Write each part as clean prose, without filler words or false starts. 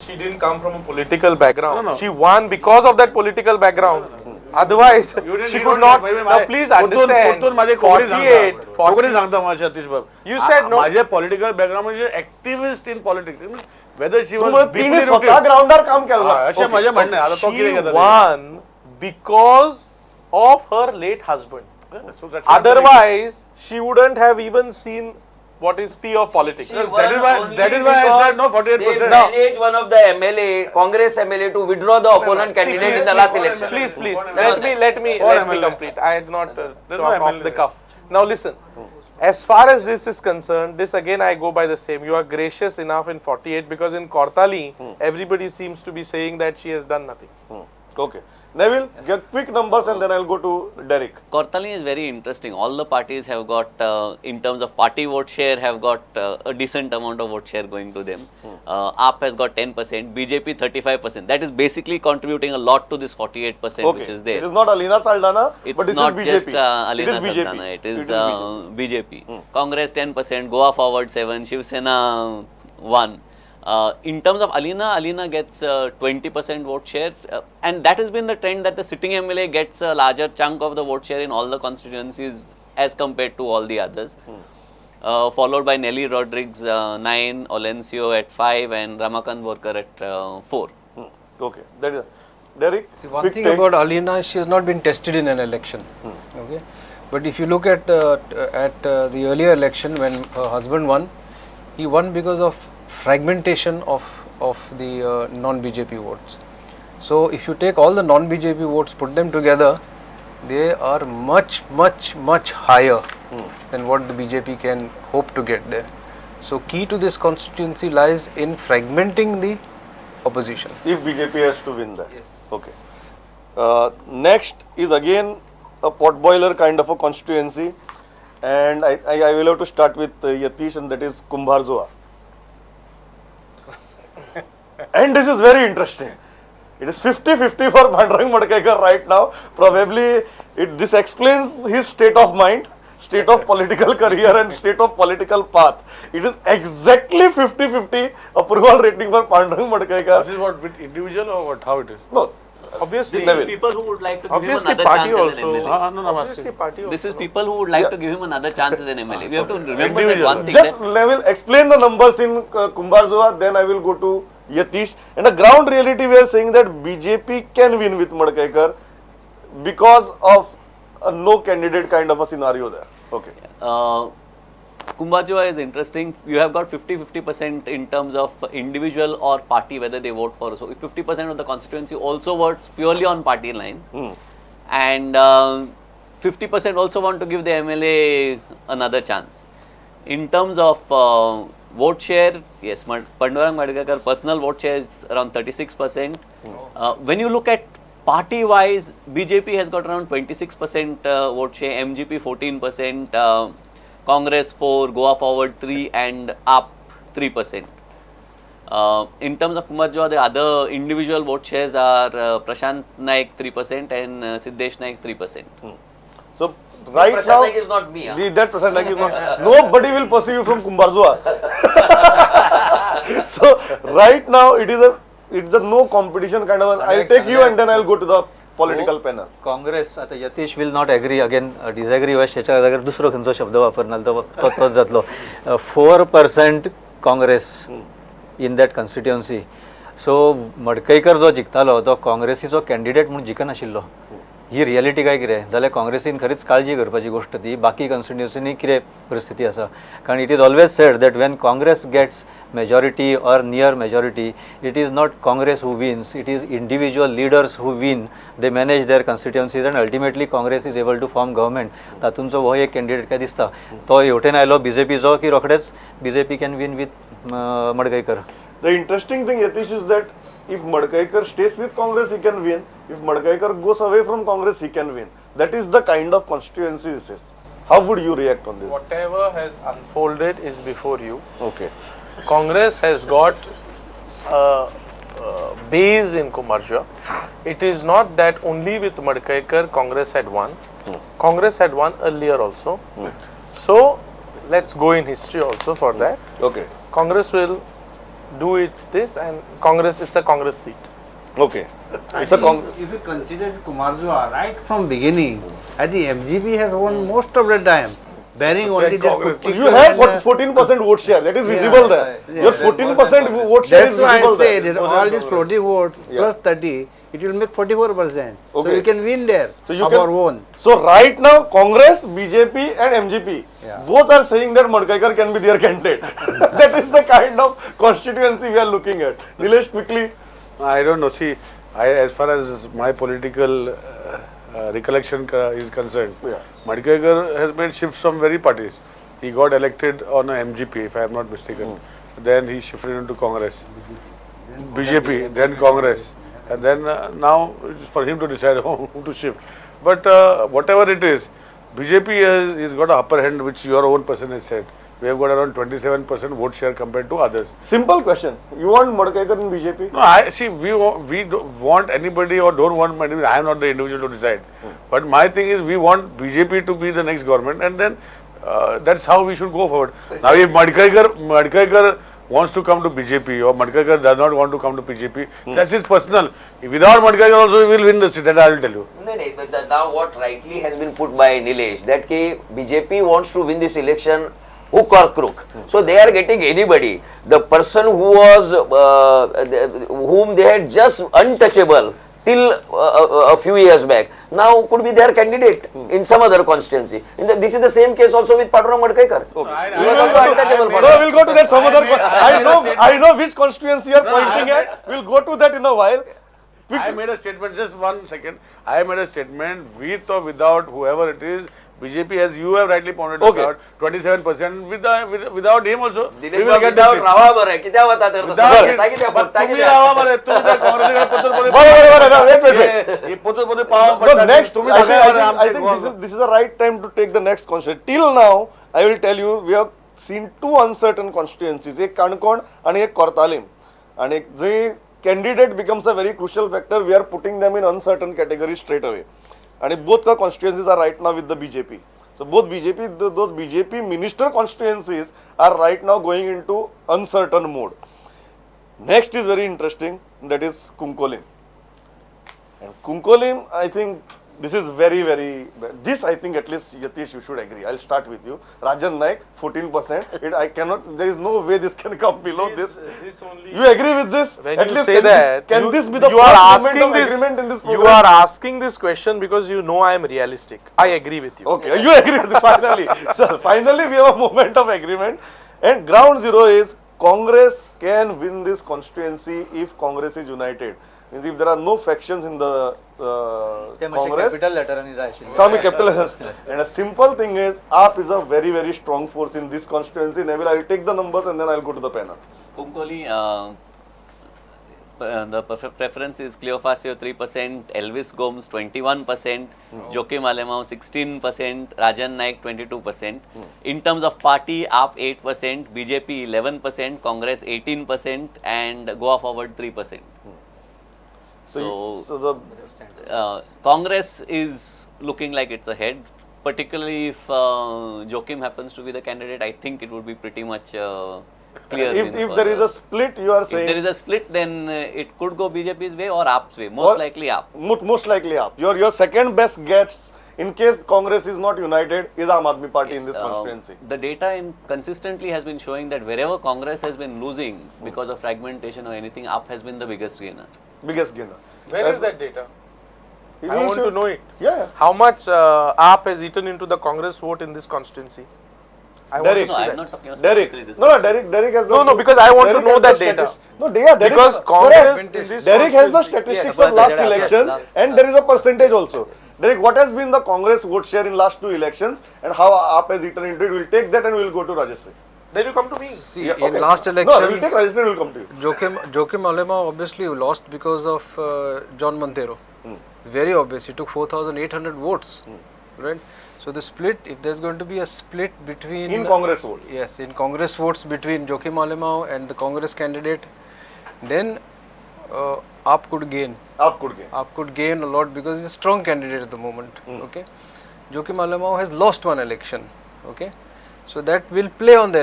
she didn't come from a political background. She won because of that political background. Otherwise, she could not. Now, please understand. 48. You said no. माझे political background म्हणजे activist in politics. Whether she was तिने स्वतः ग्राउंडवर काम केलं. असे माझे म्हणणं आहे. आता तो She won because of her late husband. Otherwise, she wouldn't have even seen what is P of politics. That is why I said no 48%. They managed one of the MLA, Congress MLA to withdraw the opponent candidate in the last election. Please, let me complete. I had not talk off the cuff. Now listen. As far as this is concerned, this again I go by the same. You are gracious enough in 48 because in Kortali, everybody seems to be saying that she has done nothing. Okay. Neville, get quick numbers and then I'll go to Derek. Kortali is very interesting. All the parties have got, in terms of party vote share, have got a decent amount of vote share going to them. AAP has got 10%, BJP 35%. That is basically contributing a lot to this 48% which is there. It is not Alina Saldana, but it's not it is just BJP. Alina Saldana. It is BJP. Congress 10%, Goa Forward 7%, Shiv Sena 1%. In terms of Alina gets 20% vote share, and that has been the trend that the sitting MLA gets a larger chunk of the vote share in all the constituencies as compared to all the others. Followed by Nelly Rodriguez 9, Olencio at 5, and Ramakant Borkar at 4. Okay, that is Derek. See, one thing about Alina, she has not been tested in an election. Okay, but if you look at the earlier election when her husband won, he won because of fragmentation of the non-BJP votes. So if you take all the non-BJP votes, put them together, they are much higher than what the BJP can hope to get there. So key to this constituency lies in fragmenting the opposition. If BJP has to win that. Yes. Okay. Next is again a potboiler kind of a constituency, and I will have to start with Yatish, and that is Kumbharzoa. And this is very interesting. It is 50-50 for Pandurang Madkekar right now. Probably this explains his state of mind, state of political career and state of political path. It is exactly 50-50 approval rating for Pandurang Madkekar. This is what with individual or what? How it is? No. Obviously, This is people who would like to give him another chance as an MLA. This is people who would like to give him another chance as an MLA. We have to remember that one thing. Just Neville, explain the numbers in Kumbharzoa, then I will go to Yatish. In the ground reality, we are saying that BJP can win with Madkekar because of a no candidate kind of a scenario there. Okay. Kumbharzoa is interesting. You have got 50-50% in terms of individual or party whether they vote for. So 50% of the constituency also votes purely on party lines, and 50% also want to give the MLA another chance. In terms of vote share, yes, Pandurang Madkekar personal vote share is around 36%. When you look at party-wise, BJP has got around 26% vote share, MGP 14%. Congress 4, Goa Forward 3, and AAP 3%. In terms of Kumbharzoa, the other individual vote shares are Prashant Naik 3% and Siddesh Naik 3%. So right Prashant now, Naik is not me. that Prashant Naik is not. Nobody will pursue you from Kumbharzoa. So right now it's a no competition kind of. I'll take you and then I'll go to the political panel. Congress आता Yatish will not agree again disagree वा त्याच्या जाग्यार दुसरो खंयचो शब्द वापरना तोच जातलो 4% काँग्रेस इन that constituency. सो मडकईकर जो जिखतालो तो काँग्रेसीचो कॅन्डिडेट म्हणून जिखनाशिल्लो. ही रियलिटी काय कितें जाल्यार काँग्रेसीन खरीच काळजी करपाची गोष्ट ती. बाकी कॉन्स्टिट्युएन्सीनी कितें परिस्थिती आसा, कारण it is always said that when Congress gets majority or near majority, it is not Congress who wins, it is individual leaders who win. They manage their constituencies and ultimately Congress is able to form government. तातूंचो हो एक candidate काय दिसता तो हेवटेन आयलो बीजेपीचो की रोखडेच BJP can win with Madkaikar. The interesting thing, Yatish, is that if Madkekar stays with Congress, he can win. If Madkekar goes away from Congress, he can win. That is the kind of constituency this is. How would you react on this? whatever has unfolded is before you. Okay. Congress has got a base in Kumbharzoa. It is not that only with Madkekar Congress had won. Congress had won earlier also. So let's go in history also for that. Okay. Congress will do it's this, and Congress, it's a Congress seat. Okay. I It's a think if you consider Kumarjua right from beginning, I think FGP has won most of the time, bearing only that Congress. cookie You have and, 14% vote share. That is visible there. Your 14% vote share that's is why I visible say there. that all these floating votes plus 30, it will make 44%. So Okay. you can win there So you of can- our own. So right now, Congress, BJP and MGP, Yeah. both are saying that Madkekar can be their candidate. That is the kind of constituency we are looking at. Nilesh, quickly. I don't know. See, as far as my political recollection is concerned, Yeah. Madkekar has made shifts from very parties. He got elected on a MGP, if I am not mistaken. Then he shifted into Congress, BJP, then Congress, and then now it's for him to decide whom to shift. But whatever it is, BJP has got an upper hand, which your own person has said. We have got around 27% vote share compared to others. Simple question. You want Madkekar in BJP? No, I see. We don't want anybody or don't want anybody. I am not the individual to decide. But my thing is, we want BJP to be the next government, and then that's how we should go forward. Now, if Madkekar wants to come to BJP or Madkekar does not want to come to BJP, that's his personal. Without Madkekar also, we will win the seat. That I will tell you. No, but now what rightly has been put by Nilesh, that BJP wants to win this election hook or crook. So they are getting anybody. The person who was, whom they had just untouchable till a few years back, now could be their candidate in some other constituency. This is the same case also with Padura Madkekar. He was also untouchable. No, we'll go to that some other. I know which constituency you are pointing at. We'll go to that in a while. I made a statement, just 1 second. I made a statement, with or without whoever it is, BJP, as you have rightly pointed out, 27%. Without him also, we will get the seat. रावा बरं किती होता तर तुम्ही राहा बरं, तुम्ही त्या काँग्रेसकडे पत्र No, next, I think this is the right time to take the next constituency. Till now, I will tell you, we have seen two uncertain constituencies, एक काणकोण आणि एक Cortalim. And the candidate becomes a very crucial factor. We are putting them in uncertain category straight away. And both the constituencies are right now with the BJP. So both BJP, those BJP minister constituencies are right now going into uncertain mode. Next is very interesting, that is Kumkolim. And Kumkolim, I think this is very, this I think at least Yatish you should agree. I'll start with you. Rajan Naik, 14%. There is no way this can come below this. You agree with this? When at you least say that, can this be the you are first asking moment of this, agreement in this program? you are asking this question because you know I am realistic. I agree with you. Okay, you agree with it, finally. So, finally we have a moment of agreement. And ground zero is Congress can win this constituency if Congress is united. Means if there are no factions in the Congress, capital letter आणि जायचे. some capital. And a simple thing is, AAP is a very strong force in this constituency. Neville, I will take the numbers and then I will go to the panel. Kumkoli, the preference is Cleophasio 3%, Elvis Gomes 21%, Joachim Alemao 16%, Rajan Naik 22%. In terms of party, AAP 8%, BJP 11%, Congress 18%, and Goa Forward 3%. So Congress is looking like it's ahead, particularly if Joachim happens to be the candidate. I think it would be pretty much clear. If there is a split, you are saying. If there is a split, then it could go BJP's way or AAP's way. Most likely AAP. Most likely AAP. Your second best guess, in case Congress is not united, is Aam Aadmi Party in this constituency. The data consistently has been showing that wherever Congress has been losing because of fragmentation or anything, AAP has been the biggest gainer. Biggest gainer. Where is that data? You I want should- to know it. Yeah. How much AAP has eaten into the Congress vote in this constituency? I want to Derek. see No, I'm that. not talking about Derek. specifically this. Derek has No, because I want to Derek know has that the data. No, Derek Because has- Congress correct. in this Derek has the constituency- statistics Yes, of last but elections yes, and there is a percentage also. Derek, what has been the Congress vote share in last two elections and how AAP has eaten into it? We'll take that and we'll go to Rajeshri. Then you come to me. See, Okay. in last No, we'll take elections, Rajeshri and we'll come to you. Joachim Alemao obviously lost because of John Montero. Very obvious. He took 4,800 votes, right? So the split, if there's going to be a split between In Congress votes. yes, in Congress votes between Joachim Alemao and the Congress candidate, then AAP could gain. AAP could gain. AAP could gain a lot because he's a strong candidate at the moment. Okay, Joachim Alemao has lost one election. Okay, so that will play on the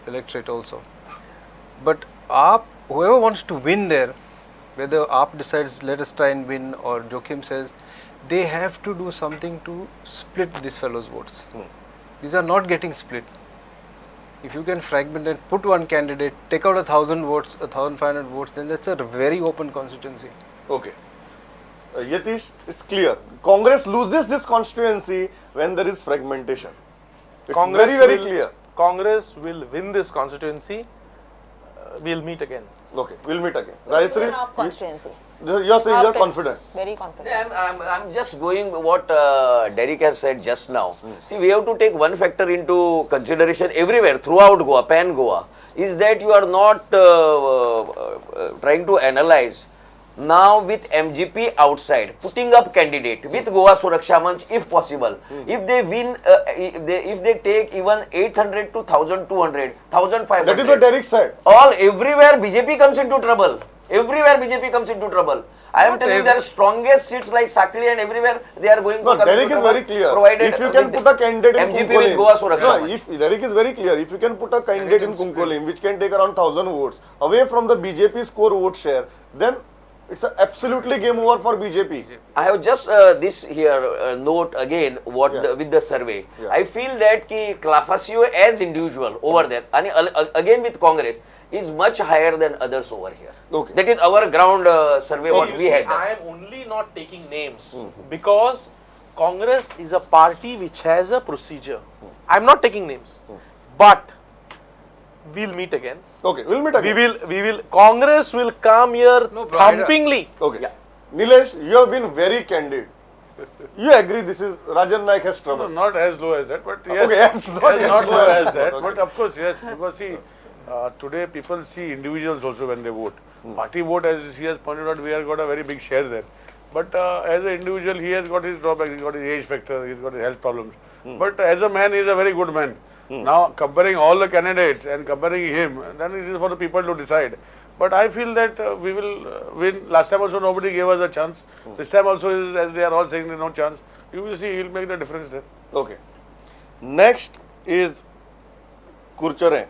electorate also. But AAP, whoever wants to win there, whether AAP decides let us try and win or Joachim says, they have to do something to split these fellows' votes. These are not getting split. If you can fragment and put one candidate, take out 1,000 votes, 1,500 votes, then that's a very open constituency. Okay. Yatish, it's clear. Congress loses this constituency when there is fragmentation. It's very clear. Congress will win this constituency. We'll meet again. Okay, we'll meet again. Even Rajashree, our constituency. you're saying you're Okay. confident. Very confident. I'm just going what Derek has said just now. See, we have to take one factor into consideration everywhere throughout Goa, pan Goa, is that you are not trying to analyze now with MGP outside, putting up candidate with Goa Suraksha Manch if possible. If they win, if they take even 800 to 1,200, 1,500. That is what Derek said. Everywhere BJP comes into trouble. Everywhere BJP comes into trouble. I am telling you, their strongest seats like Sakli and everywhere they are going. No, to come Derek into is trouble, very clear. provided If you can with put a candidate in MGP with Goa Kunkolim, Suraksha. no, if Derek is very clear, if you can put a candidate in Kunkolim which can take around 1,000 votes away from the BJP's core vote share, then it's a absolutely game over for BJP. I have just this here note again what with the survey. Yeah. I feel that ki Clafasio as individual over there and again with Congress is much higher than others over here. Okay. That is our ground survey what you we see, had. I am only not taking names because Congress is a party which has a procedure. I am not taking names, but we'll meet again. Okay, we'll meet again. We will. Congress will come here thumpingly. Okay. Nilesh, you have been very candid. You agree this is Rajan Naik has No, trouble? not as low as that, but yes, Okay, yes, not low as that. Okay. But of course, yes, because see, today people see individuals also when they vote. Party vote, as he has pointed out, we have got a very big share there. But as an individual, he has got his drawbacks, he's got his age factor, he's got his health problems. But as a man, he is a very good man. Now, comparing all the candidates and comparing him, then it is for the people to decide. But I feel that we will win. Last time also nobody gave us a chance. This time also, is, as they are all saying, no chance. You will see, he will make the difference there. Okay. Next is Kurchare.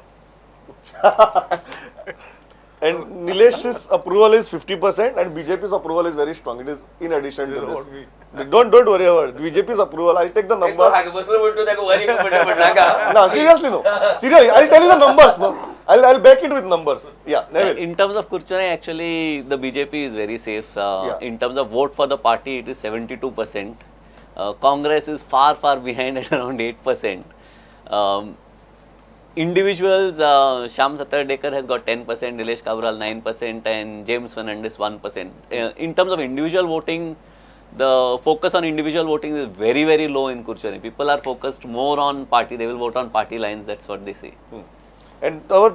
And Nilesh's approval is 50% and BJP's approval is very strong. It is in addition to this. Don't worry about it. BJP's approval, I'll take the numbers. No, seriously no. Seriously, I'll tell you the numbers. No, I'll back it with numbers. Yeah, Neville. In terms of Kurchane, actually, the BJP is very safe. In terms of vote for the party, it is 72%. Congress is far behind at around 8%. Individuals, Shyam Sattardekar has got 10%, Nilesh Kabral 9% and James Fernandez 1%. In terms of individual voting, the focus on individual voting is very low in Kurchane. People are focused more on party, they will vote on party lines, that's what they say. And our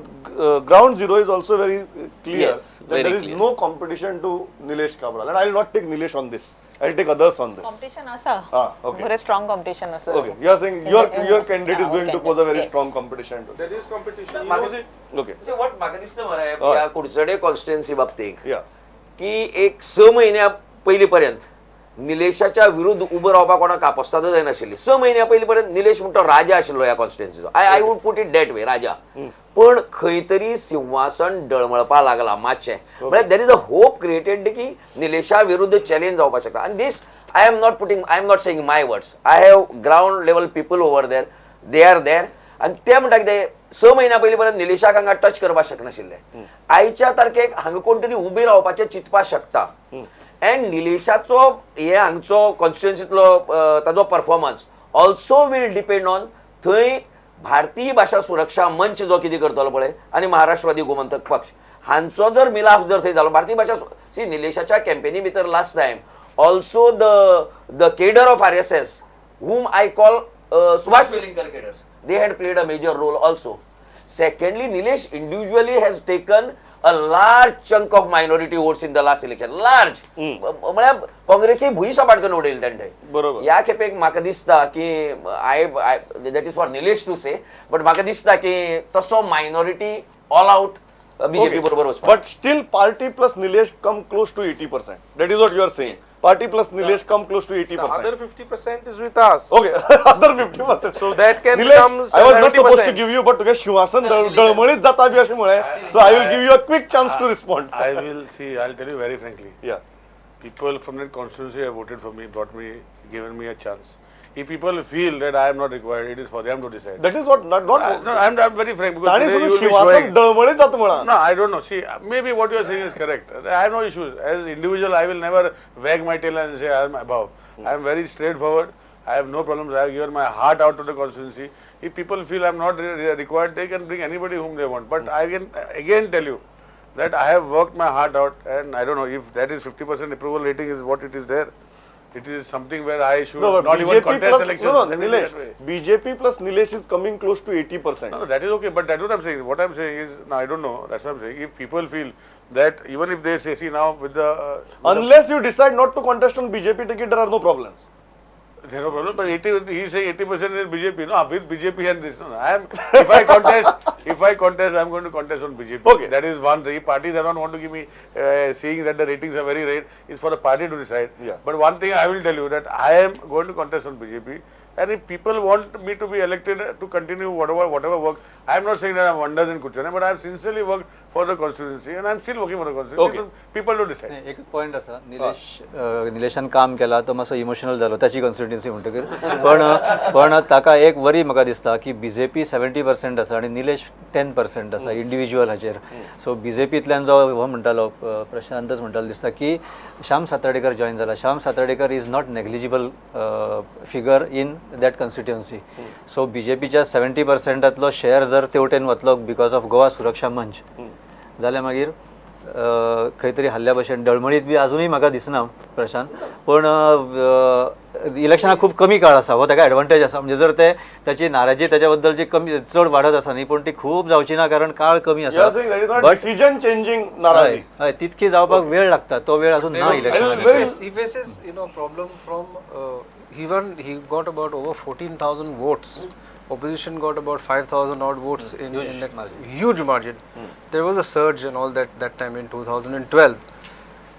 ground zero is also very clear. Yes, that very there is clear. no competition to Nilesh Kabral. And I will not take Nilesh on this. I will take others on this. Competition asa. Okay. Very strong competition asa. Okay. You are saying your candidate is our going to pose a very candidate, strong competition to That is competition. Okay. what म्हाका दिसता मरे ह्या Kudchade constituency बाबतीत Yeah. की एक 6 महिन्या पयलीं पर्यंत निलेशाच्या विरुद्ध उबं रावपाक कोणाक आपोस्ताद जायनाशिल्ली 6 महिन्या पयलीं पर्यंत निलेश म्हणटा राजा आशिल्लो ह्या कॉन्स्टिट्युएन्सीचो I would put it that way राजा पण खंय तरी सिंहासन डळमळपा लागला मातशें म्हळ्यार there is a hope created की निलेशा विरुद्ध चॅलेंज जावपाक शकता आनी this I am not saying my words I have ground level people over there they are there आनी ते म्हणटा कितें 6 महिन्या पयलीं पर्यंत निलेशाक हांगा टच करपाक शकनाशिल्ले आयच्या तारखेक हांगा कोण तरी उबे रावपाचें चिंतपाक शकता एंड निलेशाचो हे हांगचो कॉन्स्टिट्युएन्सींतलो ताजो performance also will depend on थंय भारतीय भाषा सुरक्षा मंच जो कितें करतलो पळय आनी महाराष्ट्रवादी गोमंतक पक्ष हांचो जर मिलाफ जर थंय जालो भारतीय भाषा सी निलेशाच्या कॅम्पेनी भितर last time also the cadre of RSS whom I call Subhash Velinker cadres, they had played a major role also. Secondly, Nilesh individually has taken a large chunk of minority votes in the last election. Large. म्हळ्यार काँग्रेसी भुंय सपाट करून उडयली तेणें. बरोबर. ह्या खेपेक म्हाका दिसता की I that is for Nilesh to say but म्हाका दिसता की तसो मायनॉरिटी ऑल आउट बीजेपी बरोबर वचपाक. But still party plus Nilesh come close to 80%. That is what you are saying. party plus Nilesh come close to 80%. The other 50% is with us. Okay, other 50%. So that can Nilesh, become I was not 70%. supposed to give you, but तुगे शिवासन दळमळीत जाता B अशें म्हळें. So I will give you a quick chance to respond. I will see, I'll tell you very frankly. Yeah. People from that constituency have voted for me, brought me, given me a chance. If people feel that I am not required, it is for them to decide. That is what not. No, I'm very frank because ताणी today you सुद्धा will be शिवासन showing. दळमळीत जाता म्हणा. No, I don't know. See, maybe what you are saying is correct. I have no issues. As individual, I will never wag my tail and say I am above. I am very straightforward. I have no problems. I have given my heart out to the constituency. If people feel I am not required, they can bring anybody whom they want. But I can again tell you that I have worked my heart out, and I don't know if that is 50% approval rating is what it is there. It is something where I should No, but not even BJP contest plus elections. no, Let me put it Nilesh. that way. BJP plus Nilesh is coming close to 80%. No, that is okay, but that's what I'm saying. What I'm saying is, no, I don't know. That's what I'm saying. If people feel that even if they say, see now with the Unless you decide not to contest on BJP ticket, there are no problems. there are no problem, but 80, he say 80% is BJP. No, with BJP and this. No, I am. If I contest, I'm going to contest on BJP. Okay. That is one. The party does not want to give me seeing that the ratings are very red. It's for the party to decide. Yeah. But one thing I will tell you that I am going to contest on BJP. And if people want me to be elected to continue whatever work, I am not saying that I have wonders in Kuchana, but I have sincerely worked for the constituency and I am still working for the constituency. Okay. People to decide. एक point असा निलेशान काम केला तो मातसो emotional जालो त्याची constituency म्हणटकीर पण ताका एक वरी म्हाका दिसता की BJP 70% आसा आनी निलेश 10% आसा इंडिविज्युअल हाचेर सो BJPंतल्यान जो हो म्हणटालो प्रशांतच म्हणटालो दिसता की श्याम सातर्डेकर जॉइन जाला Shyam Satardekar is not negligible figure in that constituency so BJPच्या 70%तलो शेअर जर तेवटेन वतलो बिकॉज ऑफ गोवा सुरक्षा मंच जाल्यार मागीर खंय तरी हल्ल्या भशेन डळमळीत बी अजूनही म्हाका दिसना प्रशांत पण इलेक्शनाक खूब कमी काळ आसा हो ताका एडवांटेज आसा म्हणजे जर ते त्याची नाराजी त्याच्या बद्दलची कमी चड वाढत आसा न्ही पण ती खूब जावची ना कारण काळ कमी आसा डिसिजन चेंजिंग नाराजी हय तितकी जावपाक वेळ लागता तो वेळ अजून ना इलेक्शनाक He faces, problem from he got about over 14,000 votes. Opposition got about 5,000 odd votes in that huge margin. There was a surge and all that time in 2012.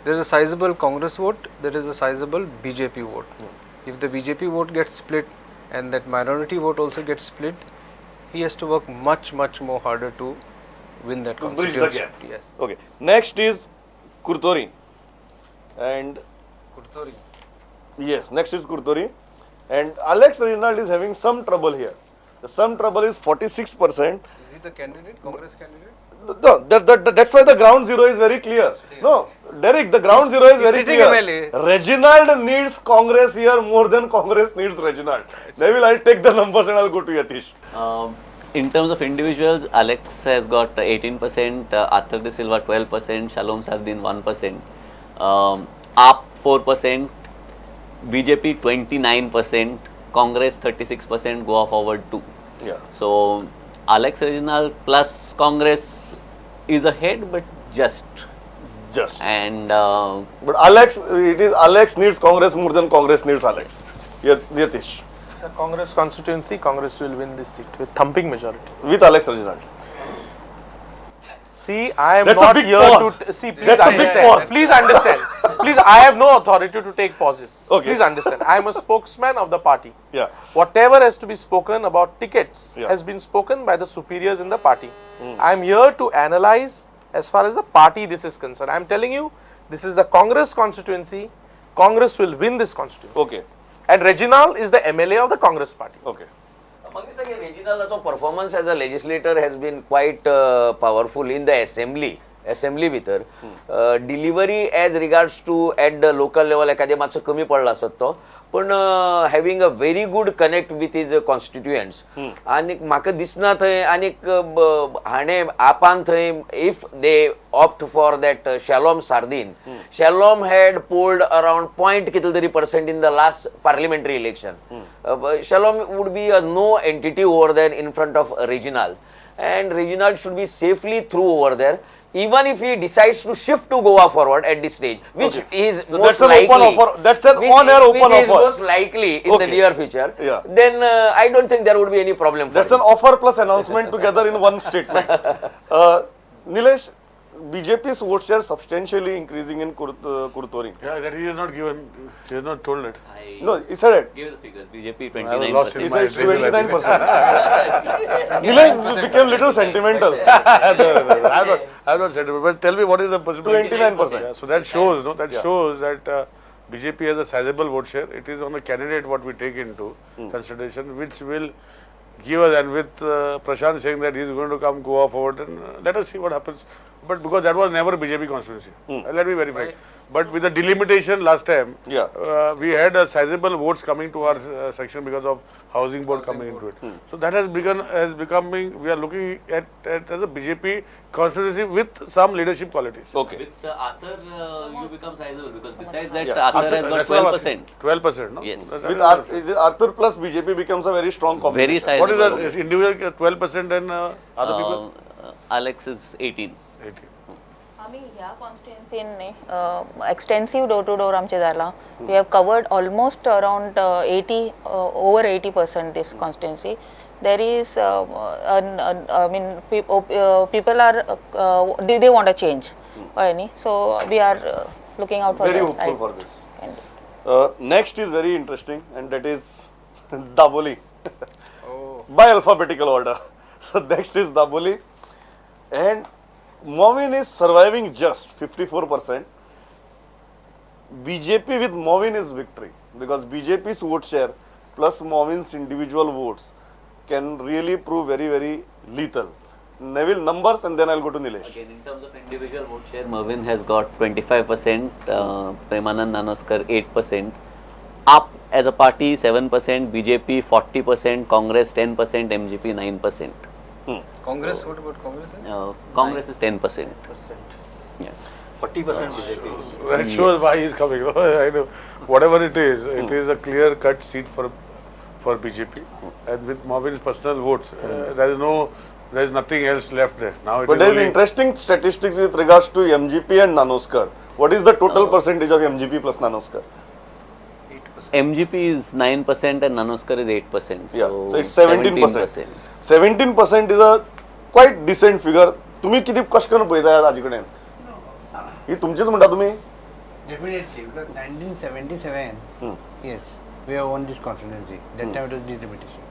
There is a sizable Congress vote. There is a sizable BJP vote. If the BJP vote gets split and that minority vote also gets split, he has to work much more harder to win that bridge the constituency. gap. Yes. Okay. Next is Kurtori. And Kurtori. yes, next is Kurtori. And Alex Reginald is having some trouble here. The some trouble is 46%. Is he the candidate, Congress candidate? No, that's why the ground zero is very clear. No, Derek, the ground zero is very clear. MLA. Reginald needs Congress here more than Congress needs Reginald. Neville, I'll take the numbers and I'll go to Yatish. In terms of individuals, Alex has got 18%, Arthur De Silva 12%, Shalom Sardin 1%, AAP 4%, BJP 29%, Congress 36%, Goa Forward 2%. Yeah. So Alex Reginald plus Congress is ahead, but just. And but Alex needs Congress more than Congress needs Alex. Yatish. The Congress constituency, Congress will win this seat with thumping majority. With Alex Reginald. See, I am That's not a big here pause. to see. Please That's a big understand. pause. Please understand. Please, I have no authority to take pauses. Okay. Please understand. I am a spokesman of the party. Yeah. Whatever has to be spoken about tickets Yeah. has been spoken by the superiors in the party. I am here to analyze as far as the party this is concerned. I am telling you, this is a Congress constituency. Congress will win this constituency. Okay. And Reginald is the MLA of the Congress party. Okay. Reginald's performance as a legislator has been quite powerful in the assembly भितर delivery as regards to at the local level एखाद्या मातसो कमी पडला आसत तो पण having a very good connect with his constituents आनी म्हाका दिसना थंय आनीक हाणें आपान थंय if they opt for that Shalom Sardinha Shalom had polled around point कितले तरी % in the last parliamentary election Shalom would be a no entity over there in front of Reginald and Reginald should be safely through over there. Even if he decides to shift to Goa Forward at this stage, which is so most that's an likely, open offer. That's an on-air open which is offer. most likely in the near future. Yeah. Then I don't think there would be any problem. That's for an offer plus announcement together in one statement. Nilesh, BJP's vote share substantially increasing in Kurtori. Yeah, that he has not given, he has not told it. No, he said it. Give the figures. BJP I was lost 29%. in He my said dream. 29%. Nilesh became little sentimental. I have not said it, but tell me what is the percentage? 29%. Yeah, so that shows, no, that shows that BJP has a sizable vote share. It is on the candidate what we take into consideration, which will give us, and with Prashant saying that he is going to go forward, and let us see what happens. But because that was never BJP constituency, let me verify. But with the delimitation last time, we had a sizable votes coming to our section because of housing board coming into it. So that has becoming, we are looking at as a BJP constituency with some leadership qualities. Okay. With Arthur, you become sizable because besides that, Yeah. Arthur has got 12%. 12%, no? Yes. With Arthur plus BJP becomes a very strong combination. Very sizable. What is the individual 12% and other people? Alex is 18. 18. आम्ही ह्या कॉन्स्टिट्युएन्सीन extensive door to door आमचे जाला we have covered almost around 80 over 80% this constituency. There is I mean people are they want a change or any, so we are looking out for Very that, hopeful right? for this. Next is very interesting, and that is Daboli by alphabetical order. So next is Daboli, and Movin is surviving just 54%. BJP with Movin is victory because BJP's vote share plus Movin's individual votes can really prove very, very lethal. Neville, numbers, and then I'll go to Nilesh. Again, in terms of individual vote share, Mervyn has got 25%, Premanand Nanoskar 8%, up as a party 7%, BJP 40%, Congress 10%, MGP 9%. Congress, what about Congress? Congress is 10%. Yeah. 40% BJP. That shows why he is coming. I know. Whatever it is a clear-cut seat for BJP, and with Movin's personal votes, there is nothing else left there. Now it But there is interesting statistics with regards to MGP and Nanoskar. What is the total percentage of MGP plus Nanoskar? MGP is 9% and Nanoskar is 8%. So it's 17%. 17% is a quite decent figure. तुम्ही किती कष्ट करून पळयता ताजे ही तुमचीच म्हणटा तुम्ही Definitely, because 1977, yes, we have won this constituency. That time it was delimitation.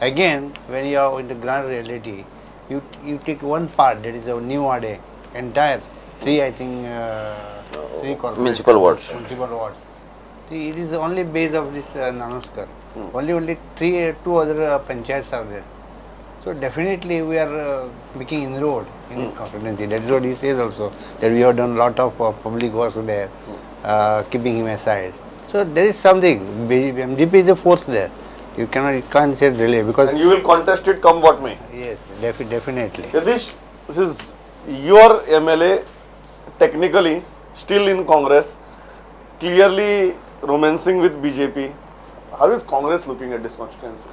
Again, when you are in the ground reality, you take one part, that is a new Ade, entire three corporations, Municipal wards. Municipal wards. See, it is only base of this Nanoskar. Only two other panchayats are there. So definitely we are making inroad in this constituency. That is what he says also, that we have done a lot of public work there, keeping him aside. So there is something. MGP is a force there. You can't say really because. And you will contest it come what may. Yes, definitely. Yadish, this is your MLA, technically still in Congress, clearly romancing with BJP. How is Congress looking at this constituency?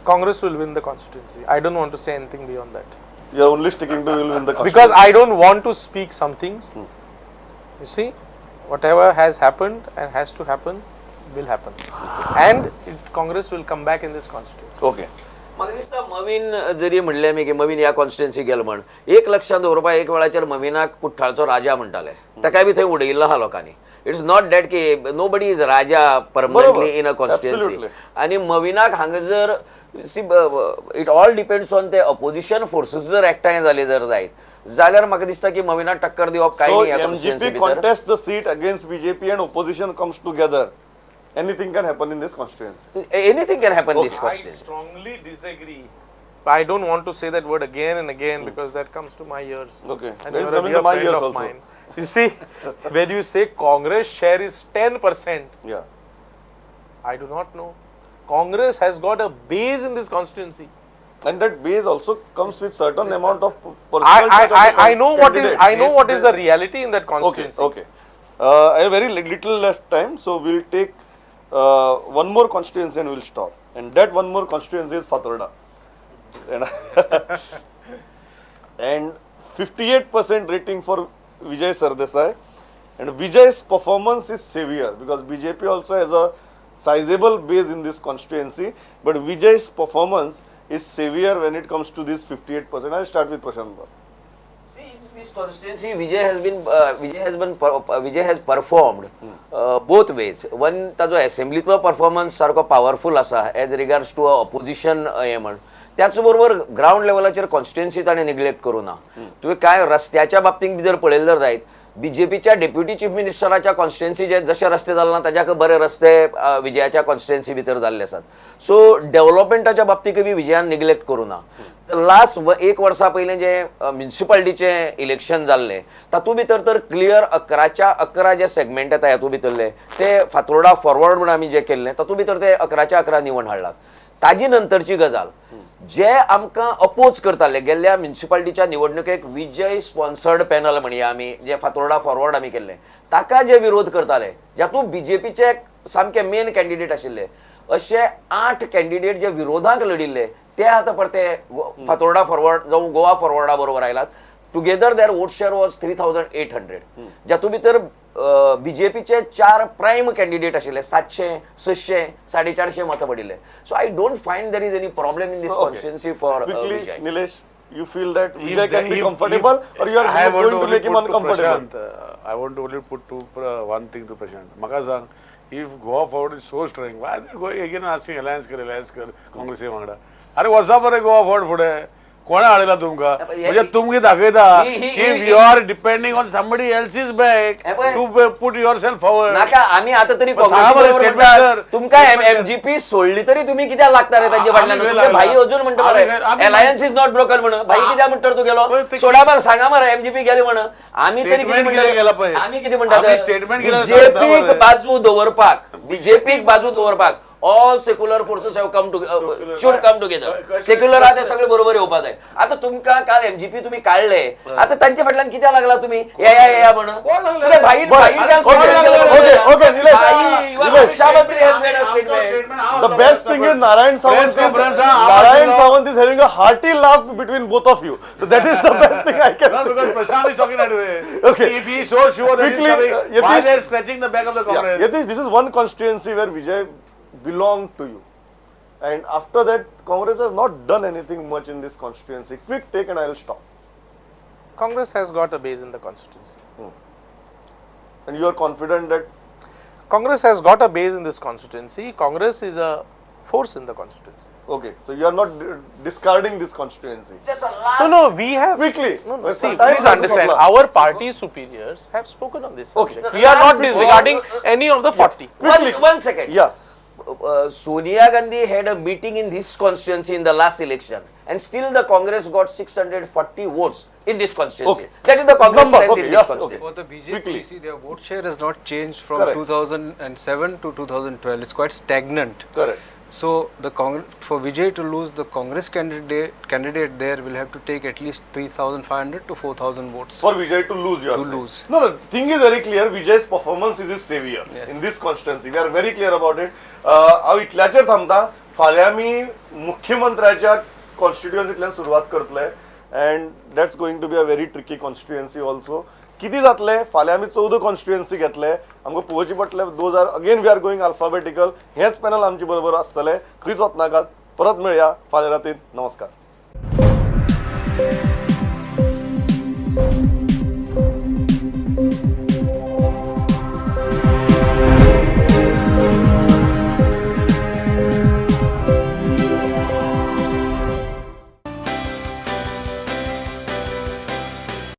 Congress will win the constituency. I don't want to say anything beyond that. You are only sticking to will win the constituency. Because I don't want to speak some things. You see, whatever has happened and has to happen will happen. And Congress will come back in this constituency. Okay. म्हाका दिसता मवीन जरी म्हणलें आमी की मवीन ह्या constituency गेलो म्हण एक लक्षात दवरपा एक वेळाचेर मवीनाक कुठ्ठाळचो राजा म्हणटाले ताकाय बी थंय उडयल्लो आहा लोकांनी इट्स नॉट डॅट की nobody is raja permanently in a constituency आनी मवीनाक हांगा जर इट ऑल डिपेंड्स ऑन ते अपोजिशन फोर्सीस जर एकठांय जाले जर जायत जाल्यार म्हाका दिसता की मवीनाक टक्कर दिवप कांय So न्ही ह्या कॉन्स्टिट्युएन्सी MGP भितर contest the seat against BJP and opposition comes together. Anything can happen in this constituency. Anything can happen this I constituency strongly disagree. I don't want to say that word again and again because that comes to my ears. Okay. And That is you're a coming dear to my friend ears of also. mine. You see, when you say Congress share is 10%, Yeah. I do not know. Congress has got a base in this constituency. And that base also comes with certain amount of personal. I know what is the reality in that Okay. constituency. Okay. I have very little left time, so we'll take one more constituency and we'll stop. And that one more constituency is Fatarda. And 58% rating for Vijay Sardesai. And Vijay's performance is severe because BJP also has a sizable base in this constituency. But Vijay's performance is severe when it comes to this 58%. I'll start with Prashant. See, this constituency, Vijay has performed both ways. One, ताजो असेंब्लीतलो performance सारको powerful आसा as regards to opposition हे म्हण. त्याच बरोबर ground लेवलाचेर constituency ताणें neglect करूं ना. तुवें काय रस्त्याच्या बाबतींत बी जर पळयलें जर जायत, बीजेपीच्या डेप्युटी चीफ मिनिस्टराच्या कॉन्स्टिट्युएन्सी जे जसे रस्ते जाले ना ताज्याक बरे रस्ते विजयाच्या कॉन्स्टिट्युएन्सी भितर जाल्ले आसात. सो डेव्हलपमेंटाच्या बाबतींत बी विजयान निग्लेक्ट करूं ना. लास्ट 1 वर्सा पयलें जे म्युनिसिपालिटीचे इलेक्शन जाल्ले तातूंत भितर तर क्लियर 11च्या 11 जे सेगमेंट येता हातूंत भितरले ते फातोर्डा फॉरवर्ड म्हणून आमी जे केल्ले तातूंत भितर ते 11च्या 11 निवड हाडलात. ताजी नंतरची गजाल जे आमकां अपोज करताले गेल्ल्या म्युनिसिपालिटीच्या निवडणुकेक विजय स्पॉन्सर्ड पॅनल म्हणया आमी जे फातोर्डा फॉरवर्ड आमी केल्ले ताका जे विरोध करताले जातूंत बीजेपीचे सामके मेन कॅन्डिडेट आशिल्ले अशे 8 कॅन्डिडेट जे विरोधाक लढिल्ले ते आतां परते फातोर्डा फॉरवर्ड जावं गोवा फॉरवर्डा बरोबर आयलात. Together their vote share was 3800 जातूंत भितर बीजेपीचे 4 प्रायम कॅन्डिडेट आशिल्ले 700, 600, 450 मतां पडिल्ले. So I don't find there is any problem in this constituency for Vijay. Nilesh, you feel that Vijay can be comfortable or you are going to make him uncomfortable? I want to only put one thing to Prashant. Maka sang, if Goa forward is so strong, why are they going again asking alliance kar, Congress वांगडा? अरे वर्सा बरे Goa forward फुडे कोणा हाडला तुमका म्हणजे तुमगे दाखयता की you are depending on somebody else's back to put yourself forward. नाका आमी आता तरी तुमका एमजीपी सोडली तरी तुम्ही कित्याक लागता रे तांचे फाटल्यान? तुमचे भाई अजून म्हणटा मरे अलायन्स इज नॉट ब्रोकन म्हणून भाई कित्याक म्हणटा तू गेलो सोडा मार सांगा मरे एमजीपी गेले म्हणून आमी तरी कितें म्हणटा बीजेपीक बाजू दवरपाक all secular forces have come together, should come together. Secular आते सगळे बरोबर येवपा जाय. आता तुमका काल एमजीपी तुम्ही काढले आता तांच्या फाटल्यान कित्याक लागला तुम्ही या म्हणून? तुझे भाई Okay, Nilesh, the best thing is Narayan Sawant is having a hearty laugh between both of you. So that is the best thing I can say. Because Prashant is talking that way. Okay. If he is so sure that he is coming, why they are scratching the back of the Congress? Yatish, this is one constituency where Vijay belonged to you. And after that, Congress has not done anything much in this constituency. Quick take and I will stop. Congress has got a base in the constituency. And you are confident that Congress has got a base in this constituency. Congress is a force in the constituency. okay, so you are not discarding this constituency. just a last No, we have Quickly. No, see, Sometimes please understand. Our party superiors have spoken on this Okay. subject. We are not disregarding any of the 40. one second. Yeah. Sonia Gandhi had a meeting in this constituency in the last election and still the Congress got 640 votes in this constituency. Okay. That is the Congress Numbers, strength okay, in this yes, constituency. For the BJP, Quickly. you see, their vote share has not changed from Correct. 2007 to 2012. It's quite stagnant. Correct. So the for Vijay to lose the Congress candidate there will have to take at least 3,500 to 4,000 votes. For Vijay to lose, you are To saying. lose. No, the thing is very clear. Vijay's performance is his savior Yes. in this constituency. We are very clear about it. हांव इतल्याचेर थांबता. फाल्यां आमी मुख्यमंत्र्याच्या कॉन्स्टिट्युएन्सींतल्यान सुरवात करतले and that's going to be a very tricky constituency also. किती जातले फाल्यां आमी 14 कॉन्स्टिट्युएन्सी घेतले आमकां पळोवची पडटले again we are going alphabetical हेच पॅनल आमचे बरोबर आसतले खंयच वचनाकात परत मेळया फाल्यां रातीन नमस्कार.